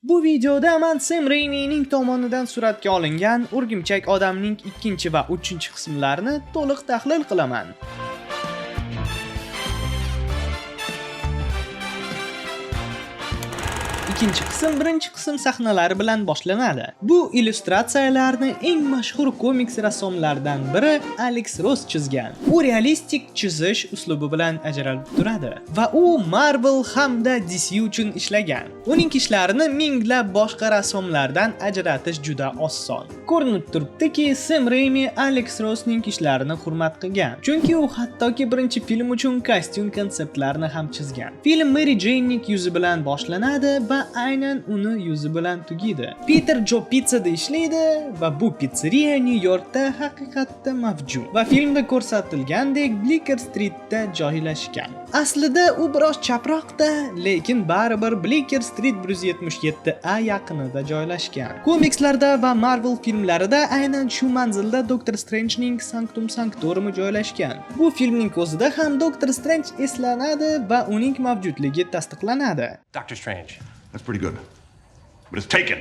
Bu videoda men Sam Raimi'ning tomonidan suratga olingan O'rgimchak odamning 2 va 3 qismlarini to'liq tahlil qilaman. Ikkinchi qism birinchi qism sahnalari bilan boshlanadi. Bu illyustratsiyalarni eng mashhur komiks rassomlaridan biri Alex Ross chizgan. U realistik chizish uslubi bilan ajralib turadi va u Marvel hamda DC uchun ishlagan. Uning ishlarini minglab boshqa rassomlardan ajratish juda oson. Ko'rinib turibdiki, Sam Raimi Alex Rossning ishlarini hurmat qilgan. Chunki u hattoki birinchi film uchun kostyum konseptlarini ham chizgan. Film Mary Jane'ning yuzi bilan boshlanadi va aynan uni yuzi bilan tugaydi. Peter Joe Pizza'da ishlaydi va bu pizzeriya New Yorkda haqiqatda mavjud va filmda ko'rsatilgandek Bleecker Streetda joylashgan. Aslida u biroz chaproqda, lekin baribir Bleecker Street 177A yaqinida joylashgan. Komikslarda va Marvel filmlarida aynan shu manzilda Doctor Strange'ning Sanctum Sanctorumi joylashgan. Bu filmning o'zida ham Doctor Strange eslanadi va uning mavjudligi tasdiqlanadi. Doctor Strange. That's pretty good. But it's taken.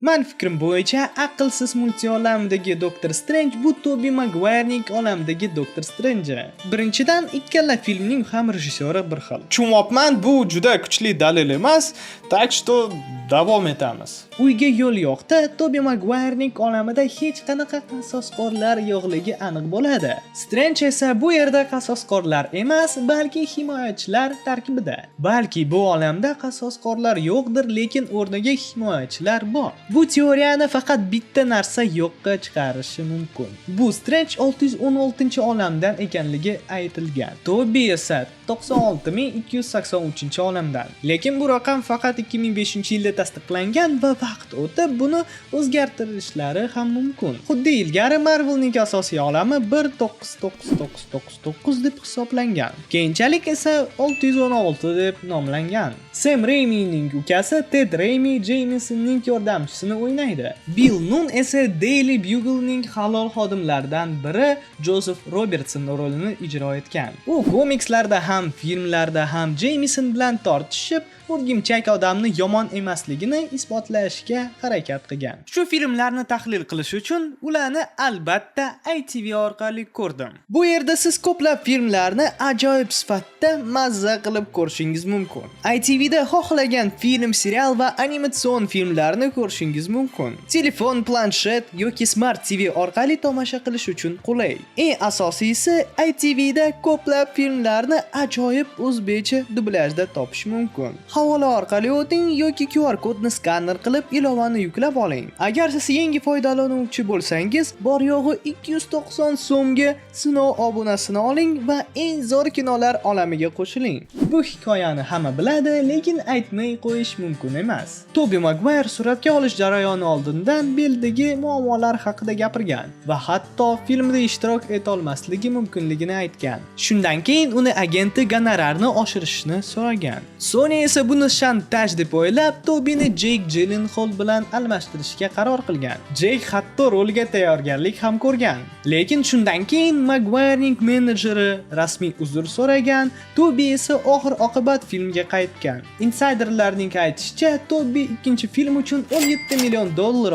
Men fikrim bo'yicha aqlsiz multfilm olamidagi Doctor Strange bu Tobey Maguire'ning olamidagi Doctor Strange. Birinchidan, ikkala filmning ham rejissyori bir xil. Tushunmayapman, bu juda kuchli dalil emas, tak что davom etamiz. Uyga yo'l yo'qda Tobey Maguire'ning olamida hech qanaqa qasoskorlar yo'qligi aniq bo'ladi. Strange esa bu yerda qasoskorlar emas, balki himoyachilar tarkibida. Balki bu olamda qasoskorlar yo'qdir, lekin o'rniga himoyachilar bor. Bu teoriyani faqat bitta narsa yo'qqa chiqarishi mumkin. Bu Strange 616-olamdan ekanligi aytilgan. Tobey esa 96283 olamdan. Lekin bu raqam faqat 2005-yilda tasdiqlangan va vaqt o'tib buni o'zgartirishlari ham mumkin. Xuddi ilgari Marvelning asosiy olami 199999 deb hisoblangan. Keyinchalik esa 616 deb nomlangan. Sam Raimining ukasi Ted Raimi Jamesonning yordamchisini o'ynaydi. Bill Nunn esa Daily Bugle'ning halol xodimlaridan biri Joseph Robertson rolini ijro etgan. U komikslarda ham filmlarda ham Jameson bilan tortishib, O'rgimchak odamni yomon emasligini isbotlashga harakat qilgan. Shu filmlarni tahlil qilish uchun ularni albatta ITV orqali ko'rdim. Bu yerda siz ko'plab filmlarni ajoyib sifatda mazza qilib ko'rishingiz mumkin. ITVda xohlagan film, serial va animatsion filmlarni ko'rishingiz mumkin. Telefon, planshet yoki Smart TV orqali tomosha qilish uchun qulay. Eng asosiysi, ITVda ko'plab filmlarni ajoyib o'zbekcha dublyajda topish mumkin. Havola orqali o'ting yoki QR kodni skaner qilib ilovani yuklab oling. Agar siz yangi foydalanuvchi bo'lsangiz, bor yo'g'i 290 so'mga sinov obunasini oling va eng zo'r kinolar olamiga qo'shiling. Bu hikoyani hamma biladi, lekin aytmay qo'yish mumkin emas. Tobey Maguire suratga olish jarayoni oldindan beldagi muammolar haqida gapirgan va hatto filmda ishtirok eta olmasligi mumkinligini aytgan. Shundan keyin uni agenti gonorarni oshirishni so'ragan. Sony esa buni shantaj deb o'ylab, Tobeyni Jake Gyllenhaal bilan almashtirishga qaror qilgan. Jake hatto rolga tayyorgarlik ham ko'rgan. Lekin shundan keyin Maguirening menejeri rasmiy uzr so'ragan, Tobey esa oxir-oqibat filmga qaytgan. Insiderlarning aytishicha, Tobey ikkinchi film uchun $17 million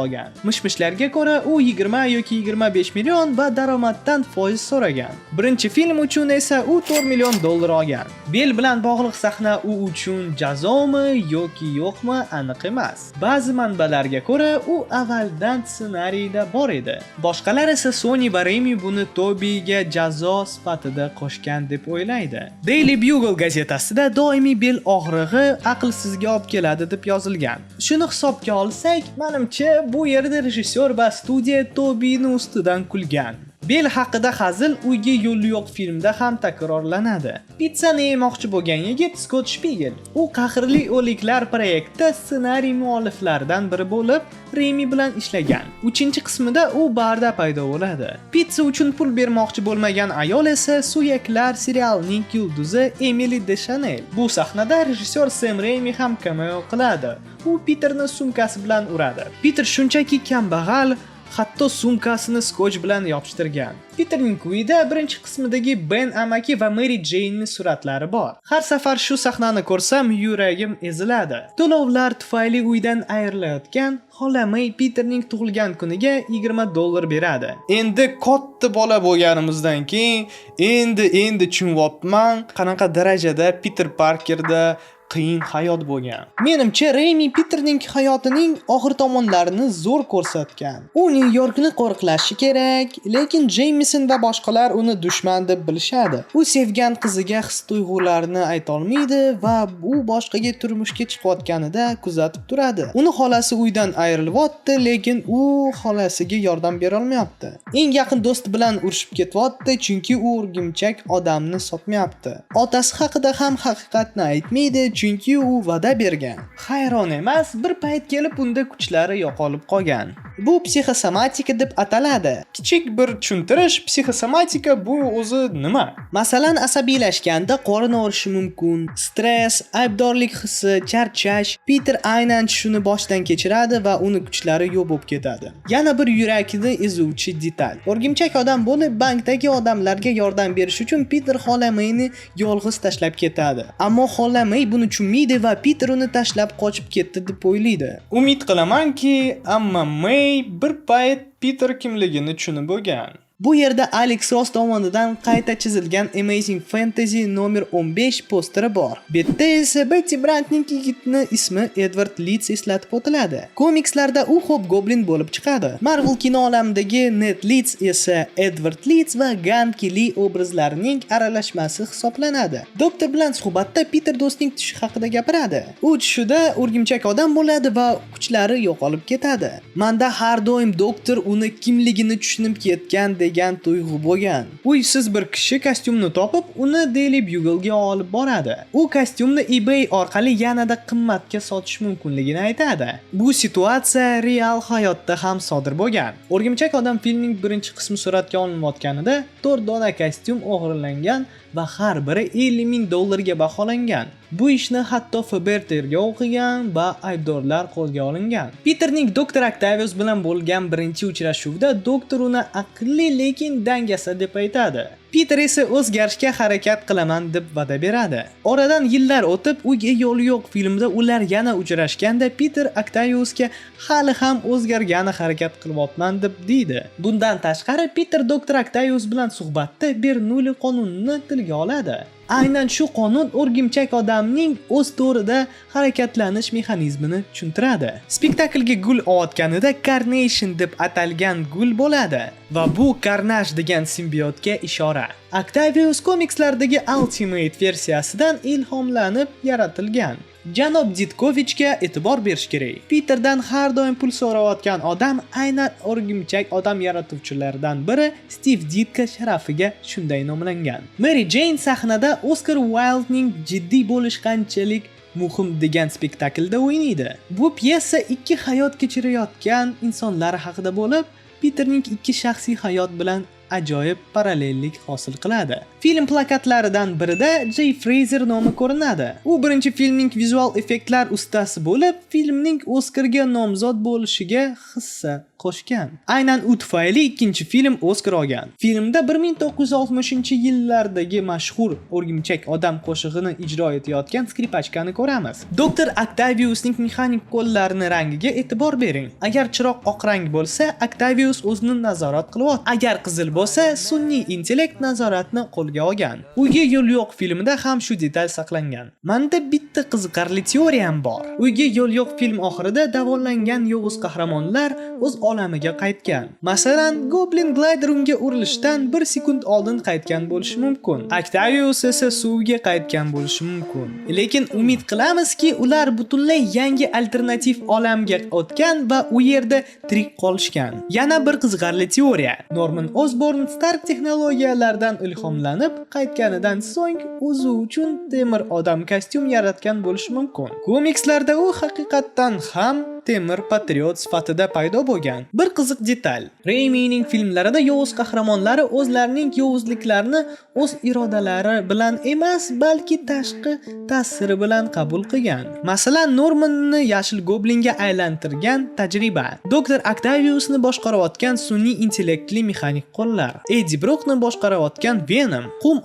olgan. Mishmishlarga ko'ra, u 20 yoki 25 million va daromaddan foiz so'ragan. Birinchi film uchun esa u $4 million olgan. Bel bilan bog'liq sahna u uchun jazomi yoki yo'qmi aniq emas. Ba'zi manbalarga ko'ra, u avvaldan ssenariyda bor edi. Boshqalar esa Sony va Raimi buni Tobeyga jazo sifatida qo'shgan deb o'ylaydi. Daily Bugle gazetasida doimiy bel og'rig'i aqlsizga olib keladi deb yozilgan. Shuni hisobga olsak, menimcha bu yerda rejissyor va studiya Tobeyni ustidan kulgan. Bel haqida hazil Uyga yo'l yo'q filmda ham takrorlanadi. Pizzani yemoqchi bo'lgan yigit Scott Spiegel. U qahrli o'liklar proyektida ssenariy mualliflaridan biri bo'lib, Raimi bilan ishlagan. 3-qismida u barda paydo bo'ladi. Pizza uchun pul bermoqchi bo'lmagan ayol esa Suyaklar serialining yulduzi Emily Deschanel. Bu sahnada rejissyor Sam Raimi ham cameo qiladi. U Peterni sumkasi bilan uradi. Peter shunchaki kambag'al hatto sumkasini skotch bilan yopishtirgan. Peterning uyida birinchi qismidagi Ben amaki va Mary Jane'ning suratlari bor. Har safar shu sahnani ko'rsam, yuragim eziladi. To'lovlar tufayli uydan ayrilayotgan xola May Peterning tug'ilgan kuniga $20 beradi. Endi katta bola bo'lganimizdan keyin endi tushunyapman, qanaqa darajada Peter Parkerda qiyin hayot bo'lgan. Menimcha Raimi Peterning hayotining oxir tomonlarini zo'r ko'rsatgan. U New Yorkni qo'riqlashi kerak, lekin Jameson va boshqalar uni dushman deb bilishadi. U sevgan qiziga his-tuyg'ularini ayta olmaydi va u boshqaga turmushga chiqayotganida kuzatib turadi. Uni xolasi uydan ayrilyapti, lekin u xolasiga yordam bera olmayapti. Eng yaqin do'sti bilan urushib ketyapti, chunki u o'rgimchak odamni sotmayapti. Otasi haqida ham haqiqatni aytmaydi, chunki u va'da bergan. Hayron emas, bir payt kelib unda kuchlari yo'qolib qolgan. Bu psixosomatika deb ataladi. Kichik bir tushuntirish, psixosomatika bu o'zi nima? Masalan, asabiylashganda qorin og'rishi mumkin, stress, aybdorlik hissi, charchash. Peter aynan shuni boshdan kechiradi va uni kuchlari yo'q bo'lib ketadi. Yana bir yurakni ezuvchi detal. O'rgimchak odam bo'lib, bankdagi odamlarga yordam berish uchun Peter xola Mayni yolg'iz tashlab ketadi. Ammo xola May buni tushunmaydi va Peter uni tashlab qochib ketdi deb o'ylaydi. Umid qilamanki, amma May bir payt Peter kimligini tushunib bo'lgan. Bu yerda Alex Ross tomonidan qayta chizilgan Amazing Fantasy nomer 15 posteri bor. Betda esa Betty Brantning yigitni ismi Edward Leeds eslatib o'tiladi. Komikslarda u Hobgoblin bo'lib chiqadi. Marvel kino olamidagi Ned Leeds esa Edward Leeds va Gunn Kelly obrazlarining aralashmasi hisoblanadi. Doktor bilan suhbatda Peter do'stining tushi haqida gapiradi. U tushida o'rgimchak odam bo'ladi va kuchlari yo'qolib ketadi. Menda har doim doktor uni kimligini tushunib ketgan degan tuyg'u bo'lgan. Uysiz bir kishi kostyumni topib, uni Daily Bugle'ga olib boradi. U kostyumni eBay orqali yanada qimmatga sotish mumkinligini aytadi. Bu situatsiya real hayotda ham sodir bo'lgan. O'rgimchak odam filmning birinchi qismi suratga olinayotganida 4 dona kostyum o'g'irlangan va har biri $50,000 ga baholangan. Bu ishni hatto FBI tergov qilgan va aybdorlar qo'lga olingan. Peterning Dr. Octavius bilan bo'lgan birinchi uchrashuvda doktor uni aqlli lekin dangasa deb aytadi. Peter esa o'zgarishga harakat qilaman deb va'da beradi. Oradan yillar o'tib, Uyga yo'l yo'q filmda ular yana uchrashganda Peter Octaviusga hali ham o'zgargani harakat qilyapman deb deydi. Bundan tashqari Peter Dr. Octavius bilan suhbatda Bernoulli qonunini tilga oladi. Aynan shu qonun o'rgimchak odamning o'z to'rida harakatlanish mexanizmini tushuntiradi. Spektaklga gul otganida Carnation deb atalgan gul bo'ladi va bu Carnage degan simbiotga ishora. Octavius komikslardagi Ultimate versiyasidan ilhomlanib yaratilgan. Janob Ditkovichga e'tibor berish kerak. Peterdan har doim pul so'rayotgan odam aynan o'rgimchak odam yaratuvchilaridan biri Steve Ditka sharafiga shunday nomlangan. Mary Jane sahnada Oscar Wildening jiddiy bo'lish qanchalik muhim degan spektaklda o'ynaydi. Bu pyesa ikki hayot kechirayotgan insonlar haqida bo'lib, Peterning ikki shaxsiy hayot bilan ajoyib parallellik hosil qiladi. Film plakatlaridan birida Jay Fraser nomi ko'rinadi. U birinchi filmning vizual effektlar ustasi bo'lib, filmning Oscarga nomzod bo'lishiga hissa qo'shgan. Aynan u tufayli ikkinchi film Oscar olgan. Filmda 1960-yillardagi mashhur o'rgimchak odam qo'shig'ini ijro etayotgan skripachkani ko'ramiz. Dr. Octaviusning mexanik qo'llarini rangiga e'tibor bering. Agar chiroq oq rang bo'lsa, Octavius o'zini nazorat qilyapti. Agar qizil bo'lsa, sun'iy intellekt nazoratni qo'lga olgan. Uyga yo'l yo'q filmida ham shu detal saqlangan. Menda bitta qiziqarli teoriyam bor. Uyga yo'l yo'q film oxirida davolangan yovuz qahramonlar o'z olamiga qaytgan. Masalan, Goblin Glider unga urilishdan 1 sekund oldin qaytgan bo'lishi mumkin. Octavius esa suvga qaytgan bo'lishi mumkin. Lekin umid qilamizki, ular butunlay yangi alternativ olamga o'tgan va u yerda tirik qolishgan. Yana bir qiziqarli teoriya. Norman Osborn Stark texnologiyalardan ilhomlanib, qaytganidan so'ng o'zi uchun temir odam kostyum yaratgan bo'lishi mumkin. Komikslarda u haqiqatdan ham temir patriot sifatida paydo bo'lgan. Bir qiziq detal. Raimining filmlarida yovuz qahramonlari o'zlarining yovuzliklarini o'z irodalari bilan emas, balki tashqi ta'siri bilan qabul qilgan. Masalan, Normanni yashil goblinga aylantirgan tajriba, Dr. Octaviusni boshqarayotgan sun'iy intellektli mexanik qo'llar, Eddie Brockni boshqarayotgan Venom. Qum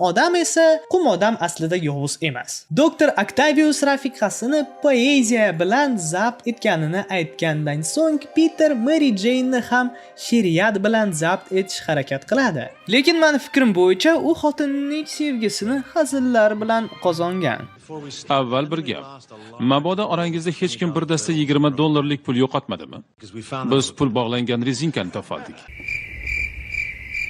odam aslida yovuz emas. Dr. Octavius rafiqasini poeziya bilan zabt etganini aytgandan so'ng Peter Mary Jane'ni ham she'riyat bilan zabt etish harakat qiladi. Lekin meni fikrim bo'yicha u xotinining sevgisini hazillar bilan qozongan. Avval bir gap. Mabodo orangizda hech kim bir dasta $20 pul yo'qotmadimi? Biz pul bog'langan rezinkani topoldik.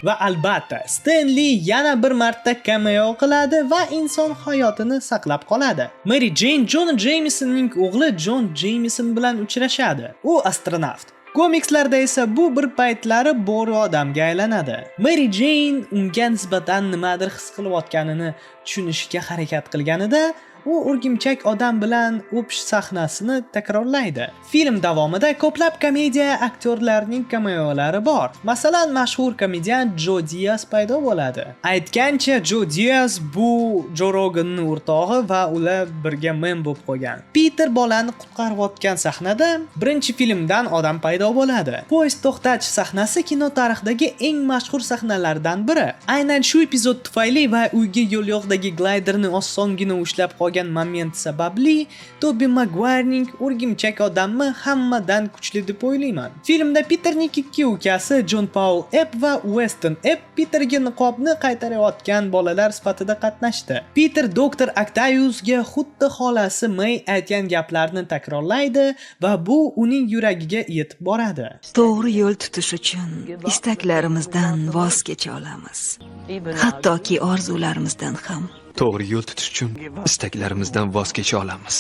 Va albatta, Stan Lee yana bir marta cameo qiladi va inson hayotini saqlab qoladi. Mary Jane John Jamesonning o'g'li John Jameson bilan uchrashadi. U astronavt. Komikslarda esa bu bir paytlari bo'ri odamga aylanadi. Mary Jane unga nisbatan nimadir his qilayotganini tushunishga harakat qilganida, u o'rgimchak odam bilan o'pish sahnasini takrorlaydi. Film davomida ko'plab komediya aktyorlarining cameolari bor. Masalan, mashhur komedian Joe Diaz paydo bo'ladi. Aytgancha, Joe Diaz bu Joe Roganning o'rtog'i va ular birga mem bo'lib qolgan. Peter bolani qutqarayotgan sahnada birinchi filmdan odam paydo bo'ladi. Poyezd to'xtatish sahnasi kino tarixidagi eng mashhur sahnalardan biri. Aynan shu epizod tufayli va uyga yo'lyoqdagi gliderni osongina ushlab moment sababli Tobey Maguirening o'rgimchak odamni hammadan kuchli deb o'ylayman. Filmda Peterning ikki ukasi John Paul Epp va Weston Epp Peterga niqobni qaytarayotgan bolalar sifatida qatnashdi. Peter Dr. Octaviusga xuddi xolasi May aytgan gaplarni takrorlaydi va bu uning yuragiga yetib boradi. To'g'ri yo'l tutish uchun istaklarimizdan voz kecha olamiz. Hattoki orzularimizdan ham. To'g'ri yo'l tutish uchun istaklarimizdan voz kecha olamiz.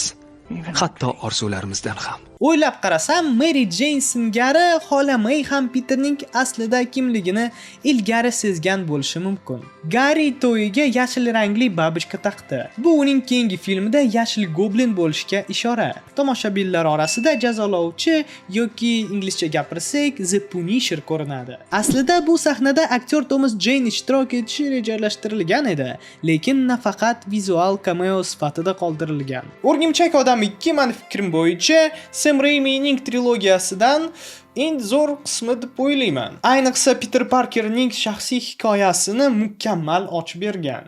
Hatto orzularimizdan ham. O'ylab qarasam, Mary Jane singari xola May ham Peterning aslida kimligini ilgari sezgan bo'lishi mumkin. Gary to'yiga yashil rangli babushka taqdi. Bu uning keyingi filmida yashil goblin bo'lishiga ishora. Tomoshabinlar orasida jazolovchi yoki inglizcha gapirsak The Punisher ko'rinadi. Aslida bu sahnada aktyor Thomas Jane ishtirok etishi rejalashtirilgan edi, lekin nafaqat vizual cameo sifatida qoldirilgan. O'rgimchak odam 2 men fikrim bo'yicha Sam Raimining trilogiyasidan eng zo'r qismi deb o'ylayman. Ayniqsa Peter Parkerning shaxsiy hikoyasini mukammal ochib bergan.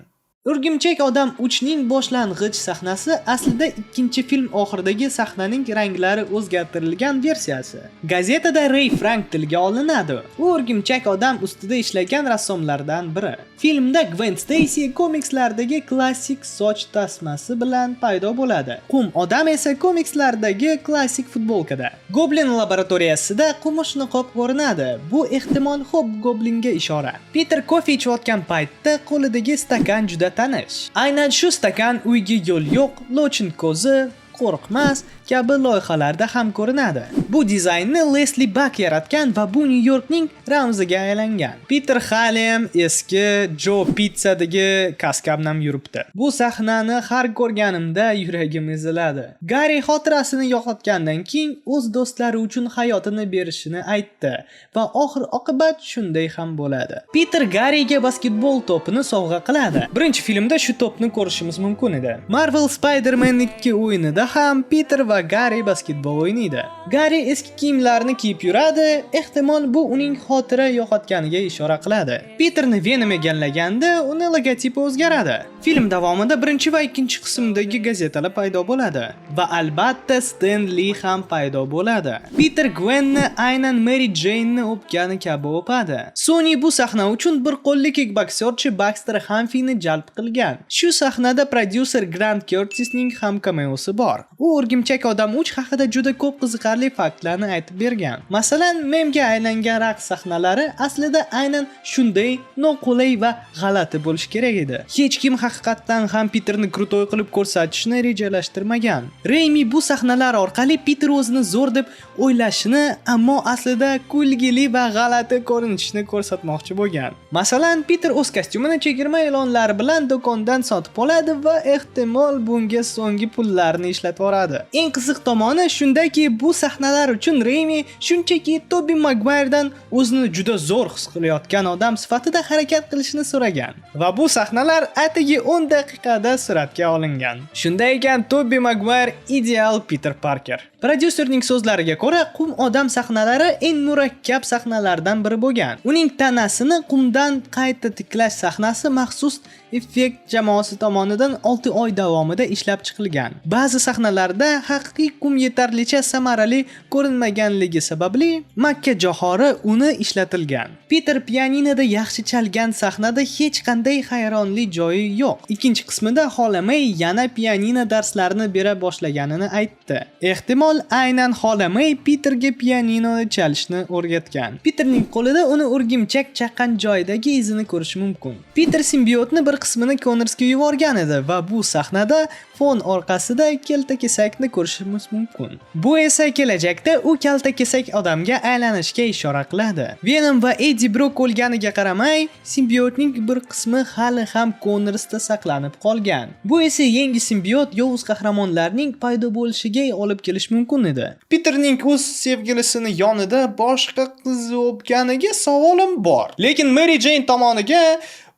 O'rgimchak odam 3 ning boshlang'ich sahnasi aslida ikkinchi film oxiridagi sahnaning ranglari o'zgartirilgan versiyasi. Gazetada Ray Frank tilga olinadi. U o'rgimchak odam ustida ishlagan rassomlardan biri. Filmda Gwen Stacy komikslardagi klassik soch tasmasi bilan paydo bo'ladi. Qum odam esa komikslardagi klassik futbolkada. Goblin laboratoriyasida kumush niqob ko'rinadi. Bu ehtimol Hobgoblinga ishora. Peter kofe ichayotgan paytda qo'lidagi stakan juda tanish. Aynan shu stakan uyga yo'l yo'q, lochin ko'zi, qo'rqmas kabi loyihalarda ham ko'rinadi. Bu dizaynni Leslie Buck yaratgan va bu New Yorkning ramziga aylangan. Peter Halem eski Joe Pizzadagi kaskabnam yuribdi. Bu sahnani har ko'rganimda yuragim eziladi. Gary xotirasini yo'qotgandan keyin o'z do'stlari uchun hayotini berishini aytdi va oxir oqibat shunday ham bo'ladi. Peter Garyga basketbol to'pini sovg'a qiladi. Birinchi filmda shu to'pni ko'rishimiz mumkin edi. Marvel Spider-Man 2 o'yinida ham Peter va Gary basketbol o'ynaydi. Gary eski kiyimlarini kiyib yuradi, ehtimol bu uning xotira yo'qotganiga ishora qiladi. Peterni Venom egallaganda uni logotipi o'zgaradi. Film davomida birinchi va ikkinchi qismdagi gazetalar paydo bo'ladi va albatta Stan Lee ham paydo bo'ladi. Peter Gwenni aynan Mary Jane'ni o'pgani kabi o'padi. Sony bu sahna uchun bir qo'lli kickbokserchi Baxter Humphreyni jalb qilgan. Shu sahnada prodyuser Grant Curtisning ham cameosi bor. U o'rgimchak odam 3 haqida juda ko'p qiziqarli faktlarni aytib bergan. Masalan, memga aylangan raqs sahnalari aslida aynan shunday noqulay va g'alati bo'lish kerak edi. Hech kim haqiqatdan ham Peterni krutoy qilib ko'rsatishni rejalashtirmagan. Raimi bu sahnalar orqali Peter o'zini zo'r deb o'ylashini, ammo aslida kulgili va g'alati ko'rinishini ko'rsatmoqchi bo'lgan. Masalan, Peter o'z kostyumini chegirma e'lonlari bilan do'kondan sotib oladi va ehtimol bunga so'nggi pullarni ishlatib yoradi. Eng qiziq tomoni shundaki, bu sahnalar uchun Reymi shunchaki Tobey Maguiredan o'zini juda zo'r his qilayotgan odam sifatida harakat qilishni so'ragan va bu sahnalar atigi 10 daqiqada suratga olingan. Shunday ekan, Tobey Maguire ideal Peter Parker. Prodyuserning so'zlariga ko'ra, qum odam sahnalari eng murakkab sahnalardan biri bo'lgan. Uning tanasini qumdan qayta tiklash sahnasi maxsus effekt jamoasi tomonidan 6 oy davomida ishlab chiqilgan. Ba'zi sahnalarda haqiqiy qum yetarlicha samarali ko'rinmaganligi sababli Makka johori uni ishlatilgan. Peter pianinoda yaxshi chalgan sahnada hech qanday hayronli joyi yo'q. Ikkinchi qismida xolamay yana pianino darslarini bera boshlaganini aytdi. Ehtimol aynan xolamay Peterga pianinoni chalishni o'rgatgan. Peterning qo'lida uni o'rgimchak chaqqan joydagi izini ko'rish mumkin. Peter simbiotni bir qismini Connorsga yuborgan edi va bu sahnada fon orqasida kaltakesakni ko'rishimiz mumkin. Bu esa kelajakda u kaltakesak odamga aylanishga ishora qiladi. Venom va Eddie Brock o'lganiga qaramay, simbiotning bir qismi hali ham Connorsda saqlanib qolgan. Bu esa yangi simbiot yovuz qahramonlarning paydo bo'lishiga olib kelish mumkin edi. Peterning o'z sevgilisini yonida boshqa qiz o'pganiga savolim bor. Lekin Mary Jane tomoniga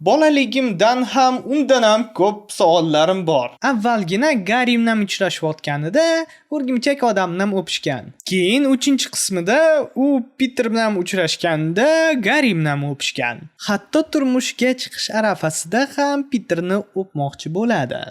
bolaligimdan ham undan ham ko'p savollarim bor. Avvalgina Garri bilan uchrashayotganida o'rgimchak odamni o'pishgan. Keyin 3-qismida u Peter bilan uchrashganda Garri bilan o'pishgan. Hatto turmushga chiqish arafasida ham Peterni o'pmoqchi bo'ladi.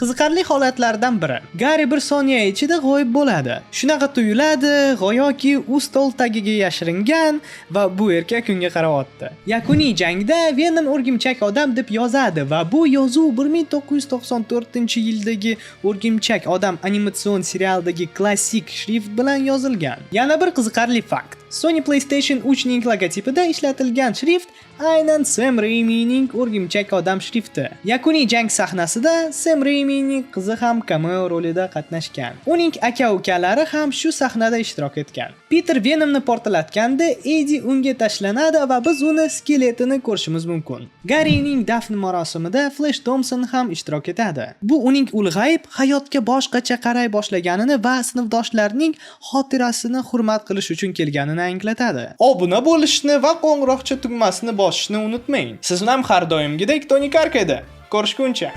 Qiziqarli holatlardan biri. Garri bir soniya ichida g'oyib bo'ladi. Shunaqa tuyuladi, go'yoki u stol tagiga yashiringan va bu erkak unga qarayapti. Yakuniy jangda Venom o'rgimchak odam deb yozadi va bu yozuv 1994-yildagi O'rgimchak odam animatsion serialidagi klassik shrift bilan yozilgan. Yana bir qiziqarli fakt. Sony PlayStation 3 ning logotipida ishlatilgan shrift aynan Sam Raimining O'rgimchak odam shrifti. Yakuniy jang sahnasida Sam Raimining qizi ham cameo rolida qatnashgan. Uning aka-ukalari ham shu sahnada ishtirok etgan. Peter Venomni portlatganda Eddie unga tashlanadi va biz uni skeletini ko'rishimiz mumkin. Garrining dafn marosimida Flash Thompson ham ishtirok etadi. Bu uning ulg'ayib, hayotga boshqacha qaray boshlaganini va sinfdoshlarining xotirasini hurmat qilish uchun kelganini anglatadi. Obuna bo'lishni va qo'ng'iroqcha tugmasini bosishni unutmang. Siz ham har doimgidek Tony Kark edi. Ko'rishguncha.